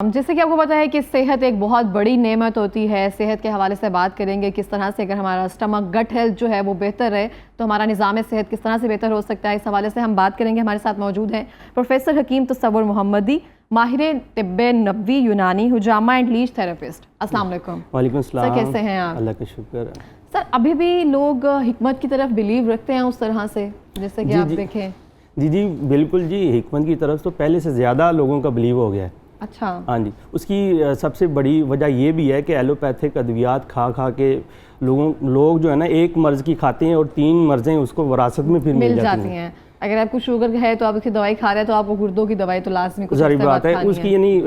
जैसे कि आपको पता है कि सेहत एक बहुत बड़ी नेमत होती है। सेहत के हवाले से बात करेंगे किस तरह से अगर हमारा स्टमक गट हेल्थ जो है वो बेहतर है तो हमारा निज़ाम सेहत किस तरह से बेहतर हो सकता है। इस हवाले से हम बात करेंगे। हमारे साथ मौजूद हैं प्रोफेसर हकीम तसव्वुर मोहम्मदी, माहिर तिब्बे नबवी यूनानी, हुजामा एंड लीच थेरेपिस्ट। अस्सलाम वालेकुम। वालेकुम सलाम। सर कैसे हैं आप? अल्लाह का शुक्र। सर अभी भी लोग हिकमत की तरफ बिलीव रखते हैं उस तरह से, जैसे कि आप देखें? जी बिल्कुल जी, हिकमत की तरफ तो पहले से ज़्यादा लोगों का बिलीव हो गया है। अच्छा। हाँ जी, उसकी सबसे बड़ी वजह ये भी है कि एलोपैथिक अद्वियात खा के लोग जो है ना एक मर्ज़ की खाते हैं और 3 मर्ज़ें उसको विरासत में फिर मिल जाती हैं। अगर आपको शुगर है तो आप उसकी दवाई खा रहे हैं तो आपको गुर्दों की दवाई तो लाजमी कुछ ज़ाहिर बात है उसकी, यानी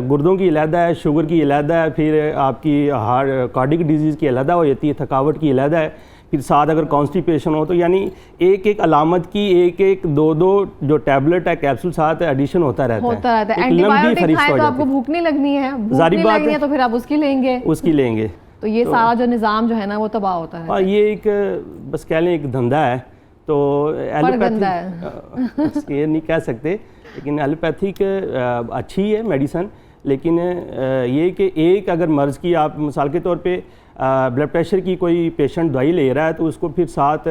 गुर्दों की अलहदा है, शुगर की अलहदा है, फिर आपकी हार्ट कार्डिक डिजीज़ की अलहदा हो जाती है, थकावट की अलहदा है, फिर साथ अगर कॉन्स्टिपेशन हो तो यानी एक एक अलामत की एक दो जो टैबलेट है, कैप्सूल साथ एडिशन होता रहता है। एंटीबायोटिक खाएं तो आपको भूख नहीं लगनी है, तो फिर आप उसकी लेंगे तो ये सारा जो निज़ाम जो है ना वो तबाह होता है। ये एक बस कह लें एक धंधा है। तो एलोपैथिक ये नहीं कह सकते, लेकिन एलोपैथिक अच्छी है मेडिसन, लेकिन ये कि एक अगर मर्ज़ की आप मिसाल के तौर पे ब्लड प्रेशर की कोई पेशेंट दवाई ले रहा है तो उसको फिर साथ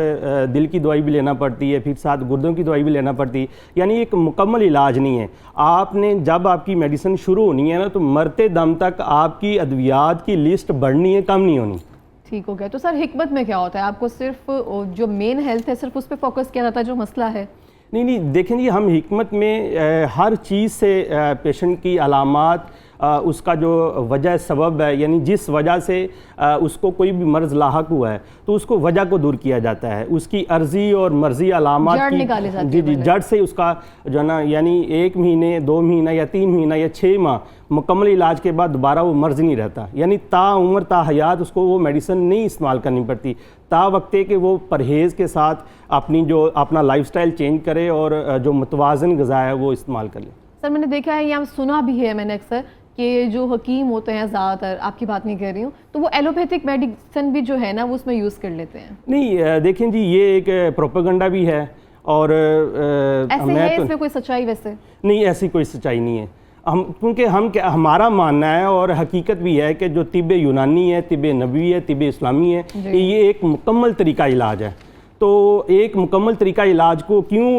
दिल की दवाई भी लेना पड़ती है, फिर साथ गुर्दों की दवाई भी लेना पड़ती है, यानी एक मुकम्मल इलाज नहीं है। आपने जब आपकी मेडिसिन शुरू होनी है ना तो मरते दम तक आपकी अद्वियात की लिस्ट बढ़नी है, कम नहीं होनी। ठीक हो गया। तो सर हिकमत में क्या होता है? आपको सिर्फ जो मेन हेल्थ है सिर्फ उस पर फोकस किया जाता है जो मसला है? नहीं, देखें जी, हम हिकमत में हर चीज़ से पेशेंट की अलामात, उसका जो वजह सबब है, यानी जिस वजह से उसको कोई भी मर्ज़ लाहक हुआ है तो उसको वजह को दूर किया जाता है, उसकी अर्जी और मर्जी अलामात की जी जड़ से उसका जो है ना, यानी 1 महीने 2 महीना या 3 महीना या 6 माह मुकम्मल इलाज के बाद दोबारा वो मर्ज़ नहीं रहता, यानी ताउम्र ता हयात उसको वो मेडिसिन नहीं इस्तेमाल करनी पड़ती, ता वक्ते कि वो परहेज़ के साथ अपना लाइफस्टाइल चेंज करे और जो मुतवाज़न ग़िज़ा है वो इस्तेमाल कर ले। सर मैंने देखा है या सुना भी है मैंने अक्सर कि जो हकीम होते हैं ज़्यादातर, आपकी बात नहीं कर रही हूँ, तो वो एलोपैथिक मेडिसिन भी जो है ना वो उसमें यूज़ कर लेते हैं। नहीं देखें जी, ये एक प्रोपेगेंडा भी है और ऐसे है इसमें कोई सच्चाई? वैसे नहीं, ऐसी कोई सच्चाई नहीं है। क्योंकि हमारा मानना है और हकीकत भी है कि जो तिब्बे यूनानी है, तिब्बे नबवी है, तिब्बे इस्लामी है, ये एक मुकम्मल तरीका इलाज है। तो एक मुकम्मल तरीका इलाज को क्यों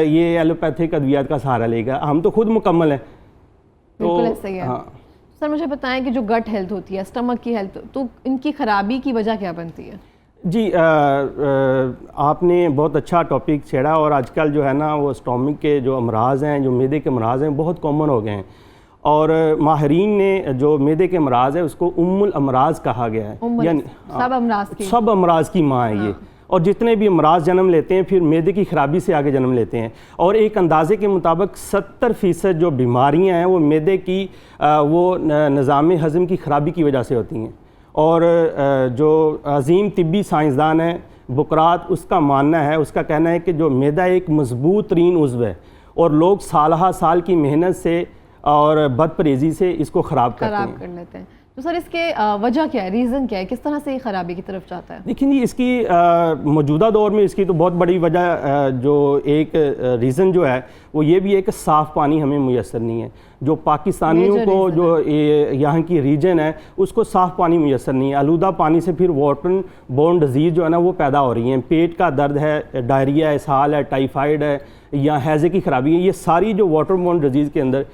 ये एलोपैथिक अद्वियात का सहारा लेगा? हम तो खुद मुकम्मल हैं। बिल्कुल ऐसा ही है। हाँ। सर मुझे बताएं कि जो गट हेल्थ होती है, स्टमक की हेल्थ, तो इनकी ख़राबी की वजह क्या बनती है? जी आपने बहुत अच्छा टॉपिक छेड़ा और आजकल जो है ना वो स्टमक के जो अमराज हैं, जो मैदे के अमराज हैं, बहुत कॉमन हो गए हैं और माहरीन ने जो मैदे के अमराज है उसको उम्मुल अमराज कहा गया है, यानी सब अमराज की माँ है। ये और जितने भी अमराज जन्म लेते हैं फिर मैदे की ख़राबी से आगे जन्म लेते हैं और एक अंदाजे के मुताबिक 70% जो बीमारियां हैं वो मैदे की वो निज़ाम हज़म की ख़राबी की वजह से होती हैं। और जो अजीम तिब्बी साइंसदान है बुकरात, उसका मानना है, उसका कहना है कि जो मैदा एक मजबूत तरीन उज़्व है और लोग साल की मेहनत से और बदपरहेज़ी से इसको ख़राब कर लेते हैं। तो सर इसके वजह क्या है, रीज़न क्या है, किस तरह से ये ख़राबी की तरफ जाता है? देखिए इसकी मौजूदा दौर में इसकी तो बहुत बड़ी वजह जो एक रीज़न जो है वो ये भी है कि साफ़ पानी हमें मुयस्सर नहीं है। जो पाकिस्तानियों को जो यहाँ की रीजन है उसको साफ़ पानी मुयस्सर नहीं है। आलूदा पानी से फिर वाटर बोर्न डिजीज़ जो है ना वो पैदा हो रही हैं। पेट का दर्द है, डायरिया है, इसहाल है, टाइफाइड है या हैज़े की ख़राबी है, ये सारी जो वाटर बोर्न डिजीज़ के अंदर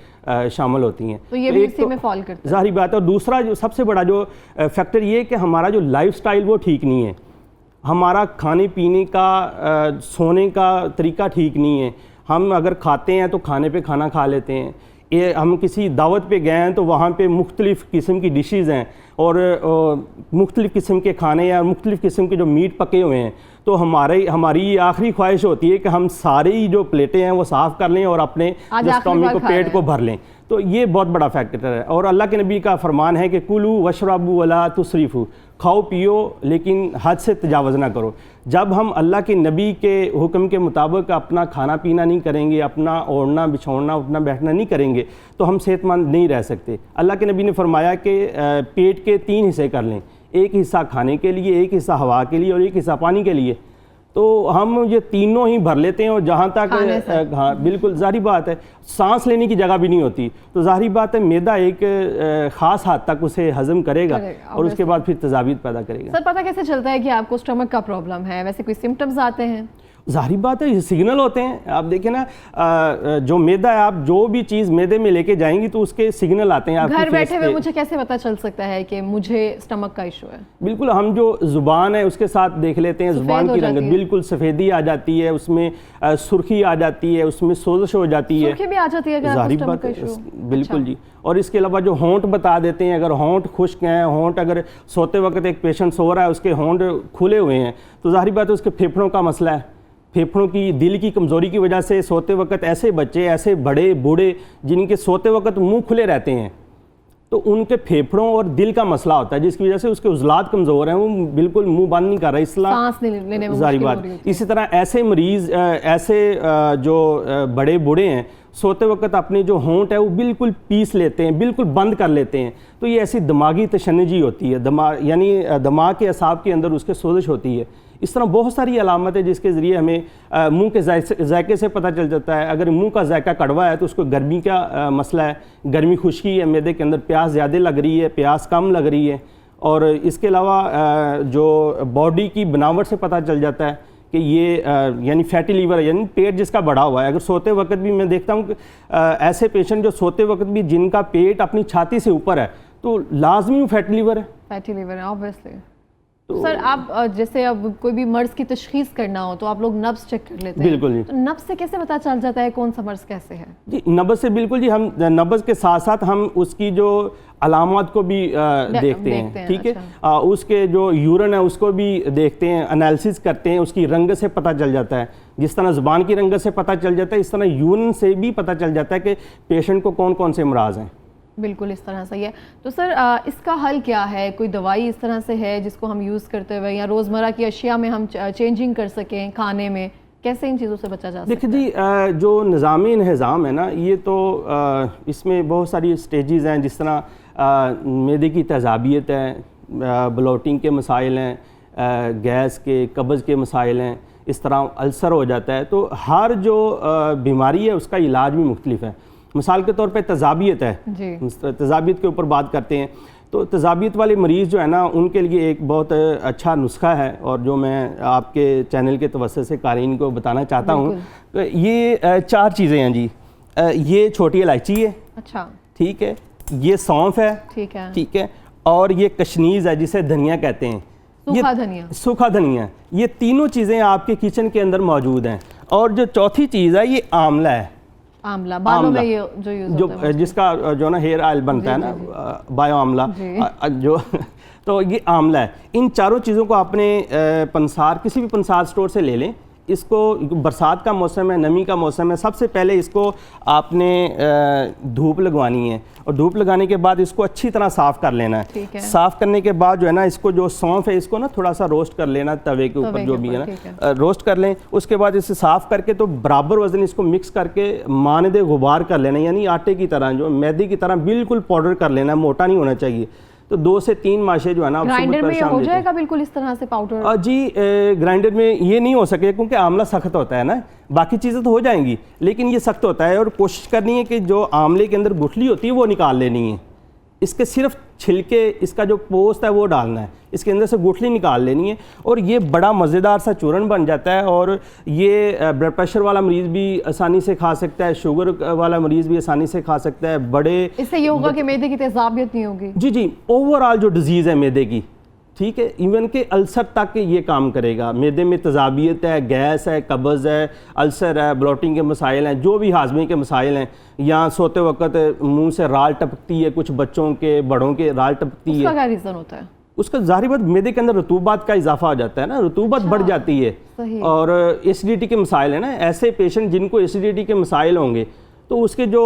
शामिल होती हैं। तो ये भी इसी में फॉल करता है, ज़ाहिर बात है। और दूसरा जो सबसे बड़ा जो फैक्टर ये है कि हमारा जो लाइफस्टाइल वो ठीक नहीं है, हमारा खाने पीने का सोने का तरीका ठीक नहीं है। हम अगर खाते हैं तो खाने पे खाना खा लेते हैं, ये हम किसी दावत पे गए हैं तो वहाँ पे मुख्तलिफ़ किस्म की डिशेज़ हैं और मुख्तलिफ़ किस्म के खाने या मुख्तलिफ़ किस्म के जो मीट पके हुए हैं, तो हमारी ये आखिरी ख्वाहिश होती है कि हम सारी जो प्लेटें हैं वो साफ़ कर लें और अपने जो स्टमक को पेट को भर लें। तो ये बहुत बड़ा फैक्टर है और अल्लाह के नबी का फरमान है कि कुलू वशरबू वला तुसरिफू, खाओ पियो लेकिन हद से तजावज़ ना करो। जब हम अल्लाह के नबी के हुक्म के मुताबिक अपना खाना पीना नहीं करेंगे, अपना ओढ़ना बिछोड़ना उठना बैठना नहीं करेंगे तो हम सेहतमंद नहीं रह सकते। अल्लाह के नबी ने फरमाया कि पेट के 3 हिस्से कर लें, एक हिस्सा खाने के लिए, एक हिस्सा हवा के लिए और एक हिस्सा पानी के लिए। तो हम ये तीनों ही भर लेते हैं और जहाँ तक हाँ बिल्कुल जाहिर बात है सांस लेने की जगह भी नहीं होती, तो जाहिर बात है मैदा एक ख़ास हद तक उसे हजम करेगा और उसके बाद फिर तजावीज़ पैदा करेगा। सर पता कैसे चलता है कि आपको स्टमक का प्रॉब्लम है? वैसे कोई सिम्टम्स आते हैं? जाहिर बात है ये सिग्नल होते हैं। आप देखें ना जो मैदा है, आप जो भी चीज़ मैदे में लेके जाएंगी तो उसके सिग्नल आते हैं। घर बैठे हुए मुझे कैसे पता चल सकता है कि मुझे स्टमक का इशू है? बिल्कुल, हम जो ज़ुबान है उसके साथ देख लेते हैं, ज़ुबान की रंगत बिल्कुल सफ़ेदी आ जाती है, उसमें सुर्खी आ जाती है, उसमें सोजिश हो जाती है, सुर्खी भी आ जाती है जाहिर बात है। बिल्कुल जी। और इसके अलावा जो होंठ बता देते हैं, अगर होंठ खुश्क हैं, होंठ अगर सोते वक्त एक पेशेंट सो रहा है उसके होंठ खुले हुए हैं तो जाहिर बात है उसके फेफड़ों का मसला है। फेफड़ों की, दिल की कमज़ोरी की वजह से सोते वक्त ऐसे बच्चे, ऐसे बड़े बूढ़े जिनके सोते वक्त मुंह खुले रहते हैं तो उनके फेफड़ों और दिल का मसला होता है, जिसकी वजह से उसके उज़लात कमज़ोर हैं, वो बिल्कुल मुंह बंद नहीं कर रहा, इसलिए सांस लेने में जारी बात। इसी तरह ऐसे मरीज़, ऐसे जो बड़े बूढ़े हैं सोते वक्त अपने जो होंठ है वो बिल्कुल पीस लेते हैं, बिल्कुल बंद कर लेते हैं, तो ये ऐसी दिमागी तशन्नुजी होती है, यानी दिमाग के असाब के अंदर उसके सोजिश होती है। इस तरह बहुत सारी अलामत है जिसके ज़रिए हमें मुंह के जायके से पता चल जाता है। अगर मुंह का जायका कड़वा है तो उसको गर्मी का मसला है, गर्मी खुश्की है, मैदे के अंदर प्यास ज़्यादा लग रही है, प्यास कम लग रही है। और इसके अलावा जो बॉडी की बनावट से पता चल जाता है कि ये यानी फैटी लीवर है, यानी पेट जिसका बढ़ा हुआ है। अगर सोते वक्त भी मैं देखता हूँ कि ऐसे पेशेंट जो सोते वक्त भी जिनका पेट अपनी छाती से ऊपर है तो लाजमी फैटी लीवर है। फैटी लीवर है ऑब्वियसली। तो सर आप जैसे अब कोई भी मर्ज की तशखीस करना हो तो आप लोग नब्ज चेक कर लेते हैं? बिल्कुल जी। तो नब्ज से कैसे पता चल जाता है कौन सा मर्ज कैसे है? जी नब्ज से बिल्कुल जी, हम नब्ज के साथ साथ हम उसकी जो अलामत को भी देखते हैं, ठीक है। अच्छा। उसके जो यूरिन है उसको भी देखते हैं, एनालिसिस करते हैं, उसकी रंगत से पता चल जाता है। जिस तरह ज़ुबान की रंगत से पता चल जाता है इस तरह यूरिन से भी पता चल जाता है कि पेशेंट को कौन कौन से अमराज हैं। बिल्कुल इस तरह से ही है। तो सर इसका हल क्या है? कोई दवाई इस तरह से है जिसको हम यूज़ करते हुए या रोज़मर्रा की अशिया में हम चेंजिंग कर सकें, खाने में कैसे इन चीज़ों से बचा जा सकता है? देखिए जी, जो निज़ामी इंहज़ाम है ना, ये तो इसमें बहुत सारी स्टेजेस हैं। जिस तरह मैदे की तेज़ाबियत है, ब्लोटिंग के मसाइल हैं, गैस के, कब्ज़ के मसाइल हैं, इस तरह अल्सर हो जाता है। तो हर जो बीमारी है उसका इलाज भी मुख्तलिफ है। मिसाल के तौर पे तज़ाबियत है, तज़ाबियत के ऊपर बात करते हैं तो तज़ाबियत वाले मरीज़ जो है ना उनके लिए एक बहुत अच्छा नुस्खा है और जो मैं आपके चैनल के तवस्सुत से क़ारीन को बताना चाहता हूँ। तो ये 4 चीज़ें हैं जी। ये छोटी इलायची है, अच्छा ठीक है, ये सौंफ है, ठीक है, और ये कशनीज़ है जिसे धनिया कहते हैं, सूखा धनिया। ये तीनों चीज़ें आपके किचन के अंदर मौजूद हैं। और जो चौथी चीज़ है ये आंवला है। आंवला बालों में ये जो यूज़ होता है, जिसका जो ना हेयर ऑयल बनता है ना, बायो आंवला जो तो ये आंवला है। इन चारों चीज़ों को आपने पंसार, किसी भी पंसार स्टोर से ले लें। इसको, बरसात का मौसम है, नमी का मौसम है, सबसे पहले इसको आपने धूप लगवानी है और धूप लगाने के बाद इसको अच्छी तरह साफ़ कर लेना है। साफ़ करने के बाद जो है ना, इसको जो सौंफ है इसको ना थोड़ा सा रोस्ट कर लेना तवे के ऊपर, जो भी है ना रोस्ट कर लें। उसके बाद इसे साफ़ करके तो बराबर वजन इसको मिक्स करके मानदे गुबार कर लेना, यानी आटे की तरह, जो मैदे की तरह बिल्कुल पाउडर कर लेना, मोटा नहीं होना चाहिए। तो 2 से 3 माशे जो है ना ग्राइंडर में हो जाएगा बिल्कुल इस तरह से पाउडर? जी ग्राइंडर में ये नहीं हो सके क्योंकि आंवला सख्त होता है ना, बाकी चीज़ें तो हो जाएंगी लेकिन ये सख्त होता है। और कोशिश करनी है कि जो आंवले के अंदर गुठली होती है वो निकाल लेनी है, इसके सिर्फ छिलके, इसका जो पोस्ट है वो डालना है, इसके अंदर से गुठली निकाल लेनी है और ये बड़ा मज़ेदार सा चूरन बन जाता है। और ये ब्लड प्रेशर वाला मरीज़ भी आसानी से खा सकता है, शुगर वाला मरीज़ भी आसानी से खा सकता है। बड़े इससे ये होगा कि मैदे की तेज़ाबियत नहीं होगी? जी, ओवरऑल जो डिजीज़ है मैदे की, ठीक है, इवन के अल्सर तक ये काम करेगा। मैदे में तज़ाबियत है, गैस है, कब्ज़ है, अल्सर है, ब्लोटिंग के मसाइल हैं, जो भी हाजमे के मसाइल हैं, या सोते वक्त मुंह से राल टपकती है, कुछ बच्चों के, बड़ों के राल टपकती है। उसका क्या रीज़न होता है? उसका ज़ाहिर बात मैदे के अंदर रतूबत का इजाफा हो जाता है ना, रतूबत बढ़ जाती है। और एसिडिटी के मसाइल है ना, ऐसे पेशेंट जिनको एसिडिटी के मसाइल होंगे तो उसके जो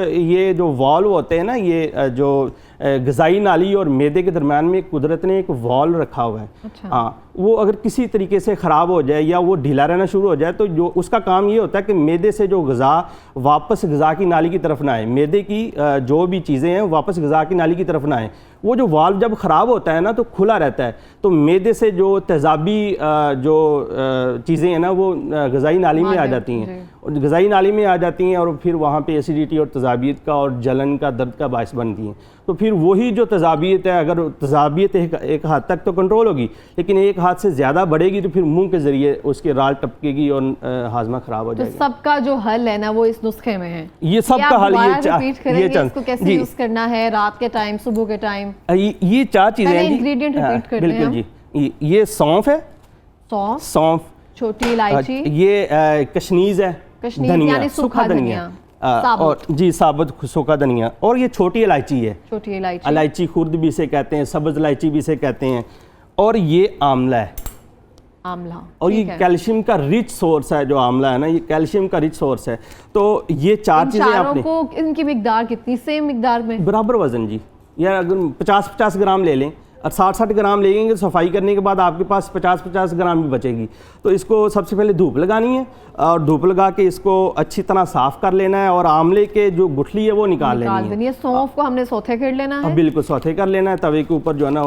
ये जो वाल्व होते हैं ना, ये जो ग़िज़ाई नाली और मैदे के दरम्यान में कुदरत ने एक वॉल रखा हुआ है। अच्छा। हाँ, वो अगर किसी तरीके से ख़राब हो जाए या वो ढीला रहना शुरू हो जाए तो जो उसका काम ये होता है कि मैदे से जो ग़िज़ा वापस ग़िज़ा की नाली की तरफ ना आए, मैदे की जो भी चीज़ें हैं वापस ग़िज़ा की नाली की तरफ ना आए। वो जो वाल्व जब ख़राब होता है ना तो खुला रहता है, तो मैदे से जो तेज़ाबी जो चीज़ें हैं ना वो ग़िज़ाई नाली में आ जाती हैं, और ग़िज़ाई नाली में आ जाती हैं और फिर वहाँ पे एसिडिटी और तेज़ाबियत का और जलन का, दर्द का बायस बनती हैं। तो फिर वही जो तेज़ाबियत है, अगर तेज़ाबियत एक हाथ तक तो कंट्रोल होगी, लेकिन एक हाथ से ज़्यादा बढ़ेगी तो फिर मुंह के ज़रिए उसके राल टपकेगी और हाजमा ख़राब हो जाएगा। तो सबका जो हल है ना वो इस नुस्खे में है। ये सबका हल इसको कैसे यूज़ करना है, रात के टाइम, सुबह के टाइम? ये 4 चीज़ें हैं। इंग्रेडिएंट रिपीट करते हैं। बिल्कुल जी। ये सौंफ है, सौंफ, छोटी इलायची, ये कशनीज़ है, धनिया, सूखा धनिया, और जी साबुत सूखा धनिया, और ये छोटी इलायची है, छोटी इलायची, इलायची खुर्द भी इसे कहते हैं, सब्ज़ इलायची भी इसे कहते हैं, और ये आंवला है। आंवला, और ये कैल्शियम का रिच सोर्स है, जो आंवला है ना ये कैल्शियम का रिच सोर्स है। तो ये 4 चीज़ें आपने को, इनकी मिकदार कितनी? सेम मिकदार में, बराबर वजन जी, या अगर 50-50 ग्राम ले लें और 60-60 ग्राम लेंगे, सफाई करने के बाद आपके पास 50-50 ग्राम भी बचेगी। तो इसको सबसे पहले धूप लगानी है और धूप लगा के इसको अच्छी तरह साफ़ कर लेना है, और आंवले के जो गुठली है वो निकाल लेनी है। सौंफ को हमने सौथे कर लेना है। बिल्कुल सौथे कर लेना है, तवे के ऊपर जो है ना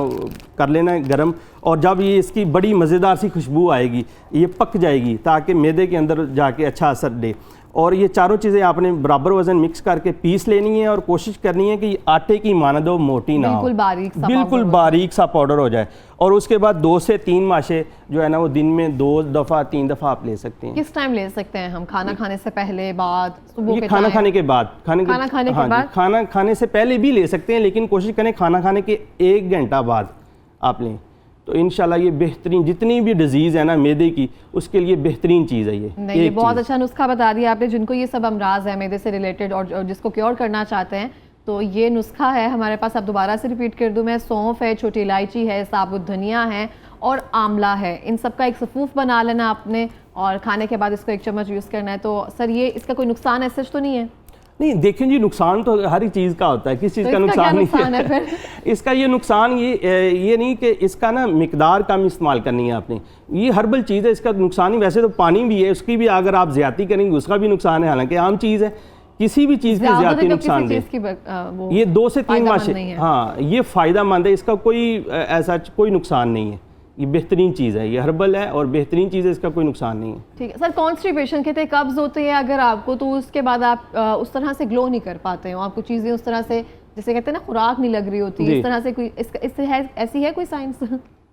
कर लेना है गरम, और जब ये इसकी बड़ी मज़ेदार सी खुशबू आएगी, ये पक जाएगी ताकि मैदे के अंदर जाके अच्छा असर दे। और ये चारों चीज़ें आपने बराबर वजन मिक्स करके पीस लेनी है, और कोशिश करनी है कि आटे की मानद हो, मोटी ना हो, बिल्कुल बारीक सा पाउडर हो जाए। और उसके बाद 2 से 3 माशे जो है ना वो दिन में 2 दफ़ा 3 दफ़ा आप ले सकते हैं। किस टाइम ले सकते हैं हम? खाना खाने से पहले, बाद, सुबह के खाना खाने के बाद, खाना खाने से पहले भी ले सकते हैं, लेकिन कोशिश करें खाना खाने के 1 घंटा बाद आप लें, तो इंशाल्लाह ये बेहतरीन, जितनी भी डिजीज़ है ना मैदे की, उसके लिए बेहतरीन चीज़ है ये। नहीं, ये बहुत अच्छा नुस्खा बता दिया आपने। जिनको ये सब अमराज है मैदे से रिलेटेड और जिसको क्योर करना चाहते हैं, तो ये नुस्खा है हमारे पास। अब दोबारा से रिपीट कर दूं मैं, सौंफ है, छोटी इलायची है, साबुत धनिया है और आंवला है। इन सब का एक सफ़ूफ बना लेना आपने, और खाने के बाद इसको 1 चम्मच यूज़ करना है। तो सर ये इसका कोई नुकसान ऐसा तो नहीं है? नहीं, देखिए जी, नुकसान तो हर एक चीज़ का होता है, किस चीज़ का नुकसान नहीं है फिर? इसका ये नुकसान ये नहीं कि इसका ना मिकदार कम इस्तेमाल करनी है आपने। ये हर्बल चीज़ है, इसका नुकसान ही, वैसे तो पानी भी है, उसकी भी अगर आप ज़्यादती करेंगे उसका भी नुकसान है, हालांकि आम चीज़ है, किसी भी चीज़ की ज़्यादती नुकसान दे। ये 2 से 3 माशे, हाँ ये फ़ायदा मंद है, इसका कोई ऐसा कोई नुकसान नहीं है। ये बेहतरीन चीज़ है, ये हर्बल है और बेहतरीन चीज़ है, इसका कोई नुकसान नहीं है। ठीक है सर। कॉन्स्टिपेशन कहते हैं, कब्ज़ होती है अगर आपको, तो उसके बाद आप उस तरह से ग्लो नहीं कर पाते हो, आपको चीज़ें उस तरह से, जैसे कहते हैं ना खुराक नहीं लग रही होती, इस तरह से कोई इससे है, ऐसी है कोई साइंस?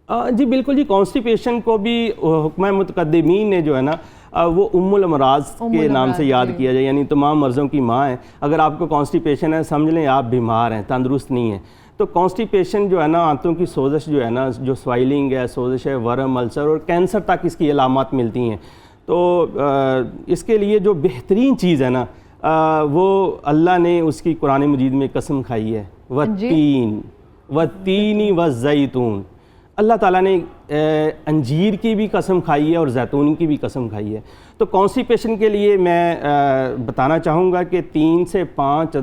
जी बिल्कुल जी। कॉन्स्टिपेशन को भी हुक्म मुतकद्दिमीन ने जो है ना वो उम्मुल अमराज के नाम से याद किया जाए, यानी तमाम मर्ज़ों की माँ है। अगर आपको कॉन्स्टिपेशन है, समझ लें आप बीमार हैं, तंदुरुस्त नहीं है। तो कॉन्स्टिपेशन जो है ना, आंतों की सोजिश जो है ना, जो स्वाइलिंग है, सोजिश है, वर्म, अल्सर और कैंसर तक इसकी अलामात मिलती हैं। तो इसके लिए जो बेहतरीन चीज़ है ना, वो अल्लाह ने उसकी कुरान मजीद में कसम खाई है, वत्तीनी वज़ैतून। अल्लाह ताला ने अंजीर की भी कसम खाई है और जैतून की भी कसम खाई है। तो कॉन्स्टिपेशन के लिए मैं बताना चाहूँगा कि 3 से 5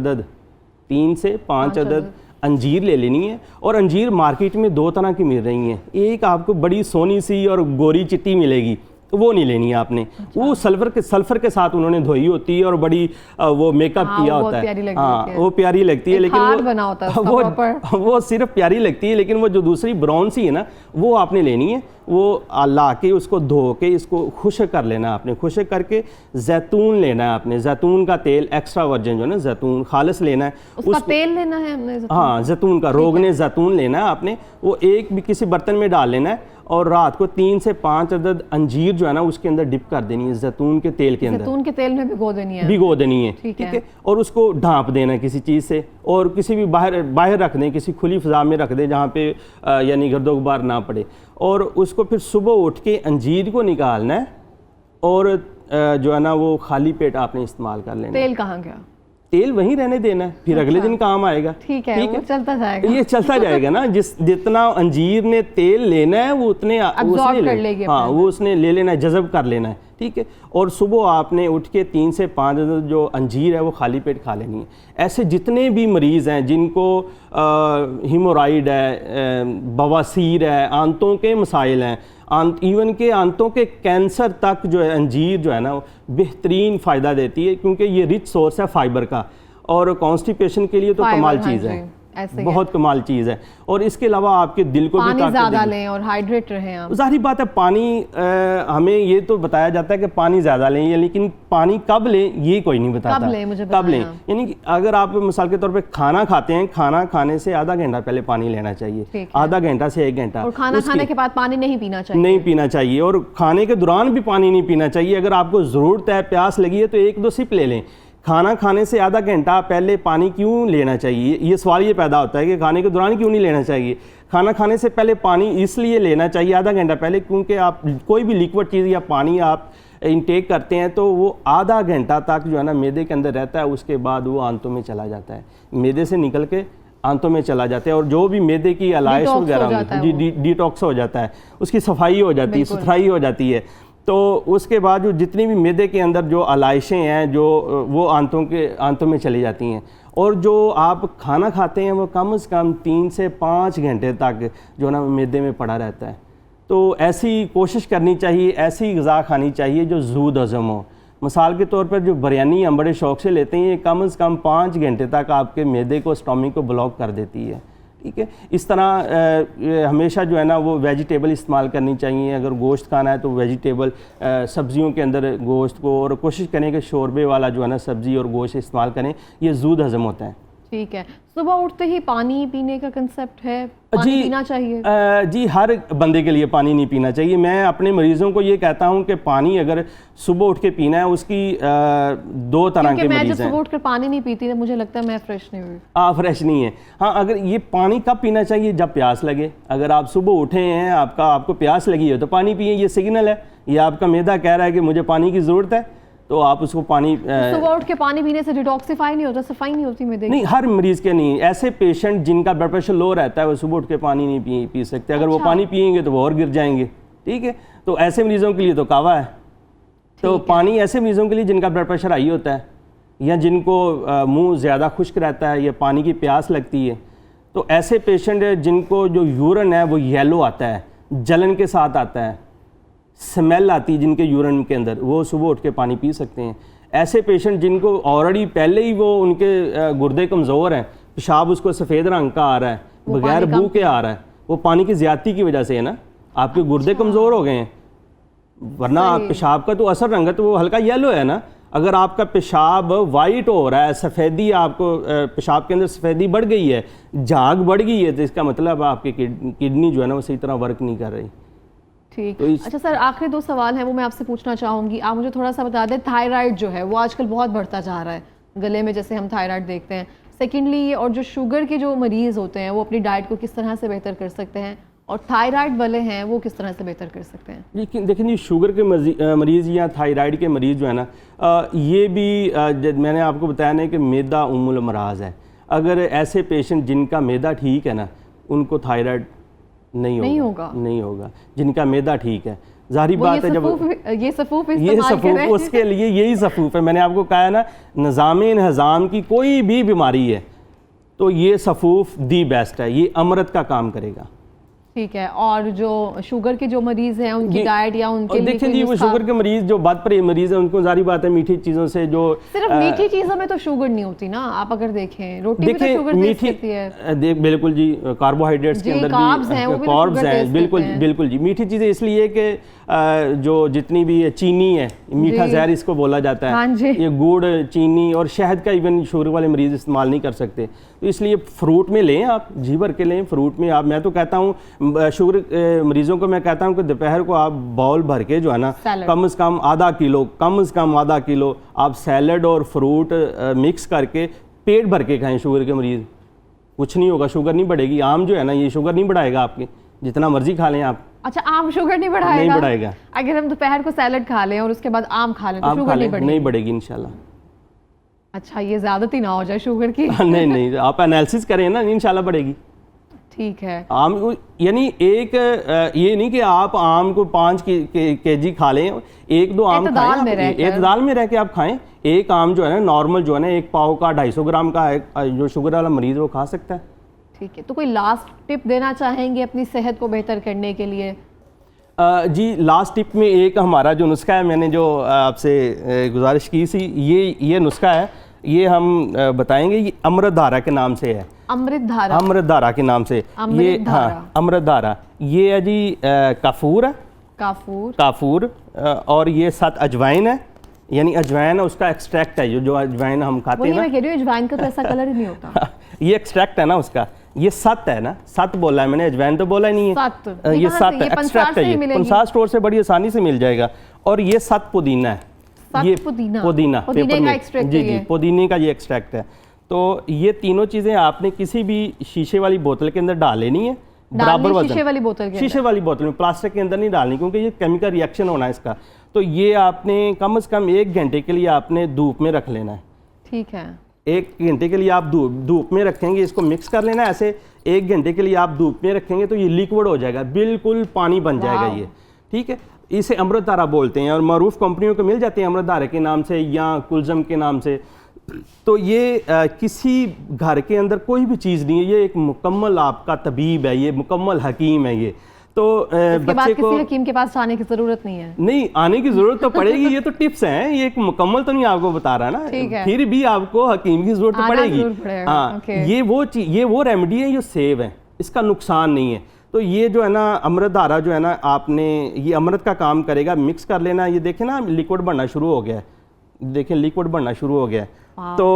अदद अंजीर ले लेनी है। और अंजीर मार्केट में 2 तरह की मिल रही हैं, एक आपको बड़ी सोनी सी और गोरी चिट्टी मिलेगी, वो नहीं लेनी है आपने। वो सल्फर के साथ उन्होंने धोई होती है और बड़ी वो मेकअप किया होता है। हाँ वो प्यारी लगती है, लेकिन वो सिर्फ प्यारी लगती है, लेकिन वो जो दूसरी ब्राउन सी है ना, वो आपने लेनी है। वो ला के उसको धो के इसको खुश्क कर लेना है आपने। खुश्क करके जैतून लेना है आपने, जैतून का तेल एक्स्ट्रा वर्जिन जो है ना, जैतून खालिस लेना है, उसका तेल लेना है हमने। हाँ जैतून का, रोगने जैतून लेना है आपने। वो एक भी किसी बर्तन में डाल लेना है और रात को 3 से 5 अदद अंजीर जो है ना उसके अंदर डिप कर देनी है, जैतून के तेल के अंदर, जैतून के तेल में भिगो देनी है, ठीक है। और उसको ढांप देना है किसी चीज़ से, और किसी भी बाहर रख दें, किसी खुली फ़ज़ा में रख दें जहाँ पे यानी गर्दो गुबार ना पड़े। और उसको फिर सुबह उठ के अंजीर को निकालना है और जो है ना वो खाली पेट आपने इस्तेमाल कर लेना। तेल कहाँ गया? तेल वहीं रहने देना है, फिर अगले दिन काम आएगा। ठीक है, वो चलता जाएगा, ये चलता जाएगा ना। जितना अंजीर ने तेल लेना है वो उतने अब्सॉर्ब कर लेगी, हाँ वो उसने ले लेना है, जज़ब कर लेना है, ठीक ठीक है। और सुबह आपने उठ के 3 से 5 जो अंजीर है वो खाली पेट खा लेनी है। ऐसे जितने भी मरीज़ हैं जिनको हीमोराइड है, बवासीर है, आंतों के मसाइल हैं, इवन के आंतों के कैंसर तक जो है अंजीर जो है ना बेहतरीन फ़ायदा देती है, क्योंकि ये रिच सोर्स है फाइबर का, और कॉन्स्टिपेशन के लिए तो कमाल चीज़ है, बहुत कमाल चीज़ है। और इसके अलावा आपके दिल को पानी ज़्यादा लें और हाइड्रेट रहें आप। ज़ाहिर बात है पानी हमें ये तो बताया जाता है कि पानी ज़्यादा लें, लेकिन पानी कब लें ये कोई नहीं बताता। कब लें, मुझे कब लें, यानी कि अगर आप मिसाल के तौर पे खाना खाते हैं, खाना खाने से आधा घंटा पहले पानी लेना चाहिए, आधा घंटा से 1 घंटा। और खाना खाने के बाद पानी नहीं पीना चाहिए, नहीं पीना चाहिए, और खाने के दौरान भी पानी नहीं पीना चाहिए। अगर आपको ज़रूरत है, प्यास लगी है, तो 1-2 सिप ले लें। खाना खाने से आधा घंटा पहले पानी क्यों लेना चाहिए, ये सवाल ये पैदा होता है कि खाने के दौरान क्यों नहीं लेना चाहिए। खाना खाने से पहले पानी इसलिए लेना चाहिए आधा घंटा पहले, क्योंकि आप कोई भी लिक्विड चीज़ या पानी आप इंटेक करते हैं तो वो आधा घंटा तक जो है ना मैदे के अंदर रहता है, उसके बाद वो आंतों में चला जाता है, मैदे से निकल के आंतों में चला जाता है, और जो भी मैदे की अलाइश वगैरह डिटॉक्स हो जाता है, उसकी सफाई हो जाती है, सुथराई हो जाती है। तो उसके बाद जो जितनी भी मैदे के अंदर जो अलाइशें हैं जो वो आंतों में चली जाती हैं, और जो आप खाना खाते हैं वो कम से कम 3 से 5 घंटे तक जो ना मैदे में पड़ा रहता है। तो ऐसी कोशिश करनी चाहिए, ऐसी ग़िज़ा खानी चाहिए जो ज़ूद हज़म हो। मिसाल के तौर पर जो बिरयानी हम बड़े शौक़ से लेते हैं, ये कम से कम 5 घंटे तक आपके मैदे को, स्टोमिक को ब्लॉक कर देती है, ठीक है। इस तरह हमेशा जो है ना वो वेजिटेबल इस्तेमाल करनी चाहिए। अगर गोश्त खाना है तो वेजिटेबल, सब्जियों के अंदर गोश्त को, और कोशिश करें कि शोरबे वाला जो है ना सब्ज़ी और गोश्त इस्तेमाल करें, ये ज़ूद हज़म होता है। ठीक है। सुबह उठते ही पानी पीने का कंसेप्ट है, पानी पीना चाहिए? जी, हर बंदे के लिए पानी नहीं पीना चाहिए। मैं अपने मरीज़ों को ये कहता हूँ कि पानी अगर सुबह उठ के पीना है, उसकी 2 तरह के मरीज़ हैं। मैं जब सुबह उठ कर पानी नहीं पीती तो मुझे लगता है मैं फ्रेश नहीं हुई। फ्रेश नहीं है। हाँ, अगर ये पानी कब पीना चाहिए, जब प्यास लगे। अगर आप सुबह उठे हैं, आपको प्यास लगी है तो पानी पिए, ये सिग्नल है, ये आपका मैदा कह रहा है कि मुझे पानी की ज़रूरत है, तो आप उसको पानी सुबह उठ के पानी पीने से डिटॉक्सिफाई नहीं होता, सफाई नहीं होती मैदे की? नहीं, हर मरीज़ के नहीं। ऐसे पेशेंट जिनका ब्लड प्रेशर लो रहता है वो सुबह उठ के पानी नहीं पी सकते। अगर वो पानी पिएंगे तो वो और गिर जाएंगे, ठीक है। तो ऐसे मरीज़ों के लिए तो कावा है। तो पानी ऐसे मरीज़ों के लिए जिनका ब्लड प्रेशर हाई होता है, या जिनको मुंह ज़्यादा खुश्क रहता है, या पानी की प्यास लगती है, तो ऐसे पेशेंट जिनको जो यूरिन है वो येलो आता है, जलन के साथ आता है, स्मेल आती है जिनके यूरिन के अंदर, वो सुबह उठ के पानी पी सकते हैं। ऐसे पेशेंट जिनको ऑलरेडी पहले ही वो उनके गुर्दे कमज़ोर हैं, पेशाब उसको सफ़ेद रंग का आ रहा है, बगैर बू के आ रहा है, वो पानी की ज़्यादती की वजह से है ना, आपके गुर्दे कमज़ोर हो गए हैं। वरना आप पेशाब का तो असर रंगत वो हल्का येलो है ना। अगर आपका पेशाब वाइट हो रहा है, सफ़ेदी, आपको पेशाब के अंदर सफ़ेदी बढ़ गई है, झाग बढ़ गई है, तो इसका मतलब आपकी किडनी जो है ना वो सही तरह वर्क नहीं कर रही। ठीक। तो अच्छा सर, आखिरी 2 सवाल हैं वो मैं आपसे पूछना चाहूँगी। आप मुझे थोड़ा सा बता दें, थायराइड जो है वो आजकल बहुत बढ़ता जा रहा है, गले में जैसे हम थायराइड देखते हैं। सेकेंडली, और जो शुगर के जो मरीज़ होते हैं वो अपनी डाइट को किस तरह से बेहतर कर सकते हैं, और थायराइड वाले हैं वो किस तरह से बेहतर कर सकते हैं? लेकिन देखिए जी, शुगर के मरीज़ या थायराइड के मरीज़ जो है ना, ये भी मैंने आपको बताया ना कि मैदा उम्मुल अमराज है। अगर ऐसे पेशेंट जिनका मैदा ठीक है ना, उनको थायराइड नहीं होगा। जिनका मैदा ठीक है, जाहिर बात है, जब ये सफूफ उसके लिए यही सफूफ है। मैंने आपको कहा है ना, निज़ाम इंहज़ाम की कोई भी बीमारी है तो ये सफूफ दी बेस्ट है, ये अमृत का काम करेगा। ठीक है। और जो शुगर के जो मरीज़ हैं उनकी डाइट या उनके लिए देखिए जी, वो शुगर के मरीज़ जो बद पर मरीज़ है उनको जारी बात है मीठी चीज़ों से, जो सिर्फ मीठी चीज़ों में तो शुगर नहीं होती ना। आप अगर देखें रोटी में तो शुगर मीठी है। बिल्कुल जी, कार्बोहाइड्रेट्स के अंदर भी कार्ब्स हैं, बिल्कुल जी। मीठी चीज़ें इसलिए कि जो जितनी भी चीनी है, मीठा जहर इसको बोला जाता है, ये गुड़, चीनी और शहद का इवन शुगर वाले मरीज़ इस्तेमाल नहीं कर सकते। तो इसलिए फ्रूट में लें, आप जी भर के लें फ्रूट में। आप, मैं तो कहता हूँ शुगर मरीज़ों को मैं कहता हूँ कि दोपहर को आप बाउल भर के जो है ना, कम से कम आधा किलो आप सैलड और फ्रूट मिक्स करके पेट भर के खाएं। शुगर के मरीज़, कुछ नहीं होगा, शुगर नहीं बढ़ेगी। आम जो है ना, ये शुगर नहीं बढ़ाएगा आपकी, जितना मर्जी खा लें आप। अच्छा, आम शुगर नहीं बढ़ाएगा? अगर हम दोपहर को सैलड खा लें और उसके बाद आम खा लें तो शुगर नहीं बढ़ेगी इंशाल्लाह। अच्छा, ये ज़्यादती ना हो जाए शुगर की? नहीं, आप एनालिसिस करें ना, इंशाल्लाह बढ़ेगी। ठीक है। आम को यानी एक ये नहीं कि आप आम को 5 केजी खा लें, 1-2 आम एतदाल खाएं, में रहकर। एतदाल में रह के आप खाएं। एक आम जो है ना नॉर्मल जो है ना 1 पाव का 250 ग्राम का जो शुगर वाला मरीज वो खा सकता है। ठीक है, तो कोई लास्ट टिप देना चाहेंगे अपनी सेहत को बेहतर करने के लिए? जी लास्ट टिप में एक हमारा जो नुस्खा है, मैंने जो आपसे गुजारिश की थी, ये नुस्खा है, ये हम बताएंगे। ये अमृत धारा के नाम से है। अमृत धारा? अमृत धारा के नाम से। ये हाँ, अमृत धारा। ये है जी काफूर है, काफूर और ये 7 अजवाइन है, यानी अजवाइन है उसका एक्सट्रैक्ट है, जो अजवाइन हम खाते हैं ना। मैं कह रही हूँ अजवाइन का तो ऐसा कलर ही नहीं होता। ये एक्सट्रैक्ट है ना उसका, ये 7 है ना, 7 बोला है मैंने, अजवाइन तो बोला ही नहीं है। 7 ये 7 एक्सट्रैक्ट है, ये 50 स्टोर से बड़ी आसानी से मिल जाएगा। और ये 7 पुदीना है, ये पुदीना पेपर में, जी पुदीने का ये एक्सट्रैक्ट है। तो ये तीनों चीज़ें आपने किसी भी शीशे वाली बोतल के अंदर डाल लेनी है, बराबर वजन। शीशे वाली बोतल में, प्लास्टिक के अंदर नहीं डालनी, क्योंकि ये केमिकल रिएक्शन होना है इसका। तो ये आपने कम से कम 1 घंटे के लिए आपने धूप में रख लेना है। ठीक है, 1 घंटे के लिए आप धूप में रखेंगे, इसको मिक्स कर लेना है ऐसे। 1 घंटे के लिए आप धूप में रखेंगे तो ये लिक्विड हो जाएगा, बिल्कुल पानी बन जाएगा ये। ठीक है, इसे अमृत धारा बोलते हैं और मरूफ कंपनियों को मिल जाते हैं अमृत धारा के नाम से या कुलजम के नाम से। तो ये किसी घर के अंदर कोई भी चीज़ नहीं है, ये एक मुकम्मल आपका तबीब है, ये मुकम्मल हकीम है ये। तो बच्चे को किसी हकीम के पास आने की जरूरत नहीं है। नहीं, आने की जरूरत तो पड़ेगी, ये तो टिप्स हैं, ये एक मुकम्मल तो नहीं आपको बता रहा ना, फिर भी आपको हकीम की जरूरत तो पड़ेगी। हाँ, ये वो रेमेडी है, ये सेव है, इसका नुकसान नहीं है। तो ये जो है ना अमृत धारा जो है ना, आपने ये अमृत का काम करेगा, मिक्स कर लेना। ये देखें ना लिक्विड बनना शुरू हो गया है, देखें लिक्विड बनना शुरू हो गया है। तो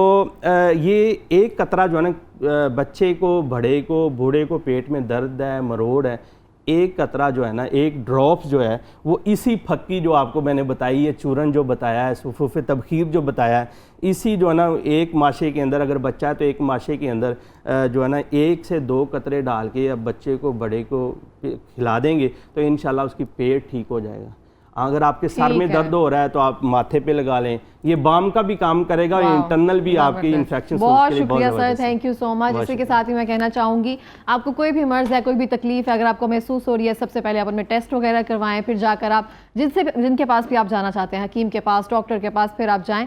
ये एक कतरा जो है ना बच्चे को, बड़े को, बूढ़े को पेट में दर्द है, मरोड़ है, एक कतरा जो है ना, एक ड्रॉप्स जो है वो इसी फक्की जो आपको मैंने बताई है, चूरन जो बताया है, सुफूफ तबखीर जो बताया है, इसी जो है ना एक माशे के अंदर, अगर बच्चा है तो एक माशे के अंदर जो है ना 1 से 2 कतरे डाल के अब बच्चे को, बड़े को खिला देंगे तो इंशाल्लाह उसकी पेट ठीक हो जाएगा। अगर आपके सर में दर्द हो रहा है तो आप माथे पे लगा लें, ये बाम का भी काम करेगा और इंटरनल भी आपके इन्फेक्शन। बहुत शुक्रिया sir, thank you so much. इसी के साथ ही मैं कहना चाहूँगी, आपको कोई भी मर्ज है, कोई भी तकलीफ है, अगर आपको महसूस हो रही है, सबसे पहले आप उनमें टेस्ट वगैरह करवाएं, फिर जाकर आप जिनके पास भी आप जाना चाहते हैं, हकीम के पास, डॉक्टर के पास, फिर आप जाएं।